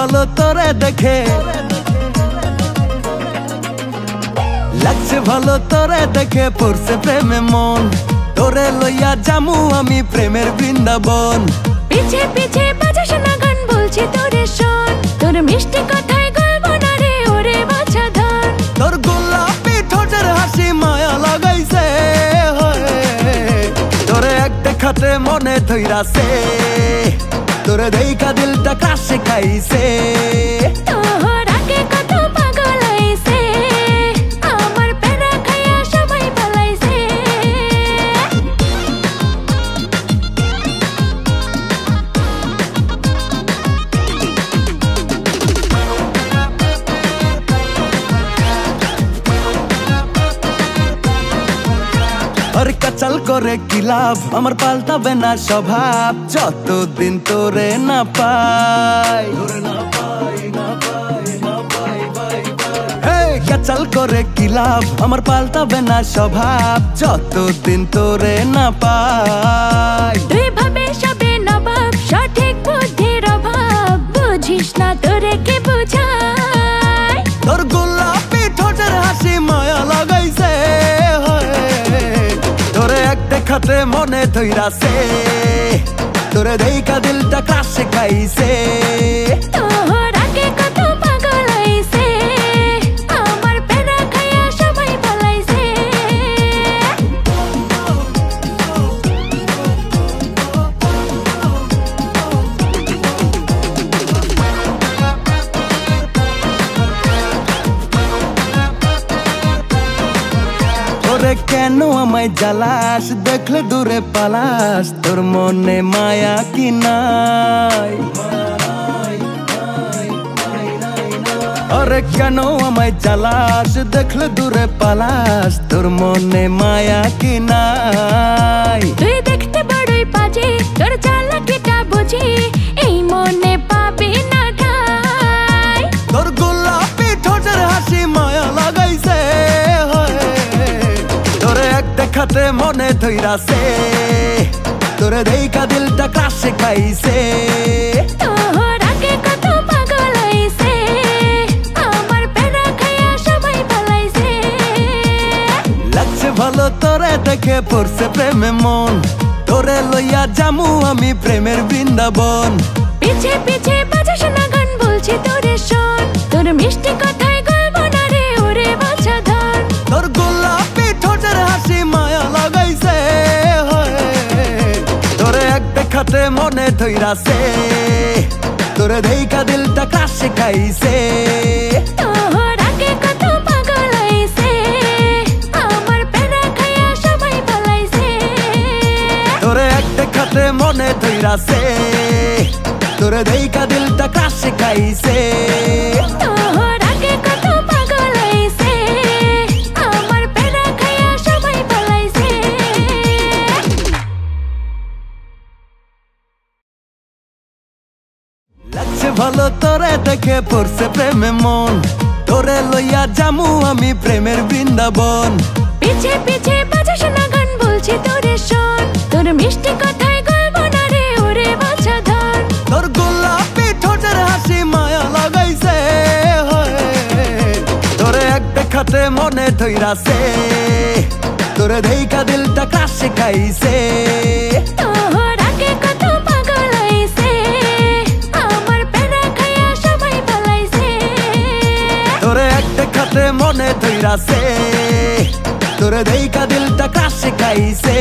ভালো তোরে দেখে, লাগছে ভালো তোরে দেখে, পড়ছে প্রেমে মন, তোরে লইয়া জামু আমি প্রেমের বৃন্দাবন। পিছে পিছে বাজাস না গান, বলছি তোরে শোন, তোর মিষ্টি কথায় গল্প না রে ওরে বাছা ধন। তোর গোলাপি ঠোঁটের হাসি মায়া লাগাইছে, তোরে এক দেখাতে মনে ধইরাছে, তোরে দেইখা দিলটা কাশে খাইছে। তোর আগে কত পাগল হইছে, আমার প্যারা খাইয়া সবাই পালাইছে। আর কাচাল করে কি লাভ, আমার পাল্টাবে না স্বভাব, যতদিন তোরে না পাই। কাচাল করে কি লাভ, আমার পাল্টাবে না স্বভাব, যতদিন তোরে না পাই। তুই ভাবে সবে নবাব, সঠিক বুদ্ধির অভাব, বুঝিস না তোরে কে বুঝায়। তোর গোলাপি ঠোঁটের হাসি মায়া লাগাইছে, তোরে এক দেখাতে মনে ধইরাছে, তোরে দেইখা দিলটা কাশে খাইছে। তোর আগে কত পাগল হইছে, আমার প্যারা খাইয়া সবাই পালাইছে। ওরে কেন আমায় জ্বালাস, দেখলে দূরে পালাস, তোর মনে মায়া কি নাই। ওরে কেন আমায় জ্বালাস, দেখলে দূরে পালাস, তোর মনে মায়া কি নাই। তুই দেখতে বড়ই পাজি, তোর চালাকিটা বুঝি, এই মনে পাবি না ঠাই। তোর গোলাপি ঠোঁটের হাসি মায়া লাগাইছে, তোরে এক দেখাতে মনে ধইরাছে, তোরে দেইখা দিলটা কাশে খাইছে। তোর আগে কত পাগল হইছে, আমার প্যারা খাইয়া সবাই পালাইছে। লাগছে ভালো তোরে দেখে, পড়ছে প্রেমে মন, তোরে লইয়া জামু আমি প্রেমের বৃন্দাবন। পিছে পিছে বাজাস না গান, বলছি তোরে শোন, তোর মিষ্টি কথায় গল্প না রে ওরে বাছা ধন। তোর গোলাপি ঠোঁটের হাসি মায়া লাগাইছে, তোরে এক দেখাতে মনে ধইরাছে, তোরে দেইখা দিলটা কাশে খাইছে। তোর আগে কত পাগল হইছে, আমার প্যারা খাইয়া সবাই পালাইছে। তোরে এক দেখাতে মনে ধইরাছে, তোরে দেইখা দিলটা কাশে খাইছে। তোর আগে কত পাগল হইছে, আমার প্যারা খাইয়া সবাই পালাইছে। লাগছে ভালো তোরে দেখে, পড়ছে প্রেমে মন, তোরে লইয়া জামু আমি প্রেমের বৃন্দাবন। পিছে পিছে বাজাস না গান, বলছি তোরে শোন, তোর মিষ্টি কথায় গল্প না রে ওরে বাছা ধন। তোর গোলাপি ঠোঁটের হাসি মায়া লাগাইছে, তোরে এক দেখাতে মনে ধইরাছে, তোরে দেইখা দিলটা কাশে খাইছে। তোর আগে কত পাগল হইছে, আমার প্যারা খাইয়া সবাই পালাইছে। তোরে এক দেখাতে মনে ধইরাছে, তোরে দেইখা দিলটা কাশে খাইছে।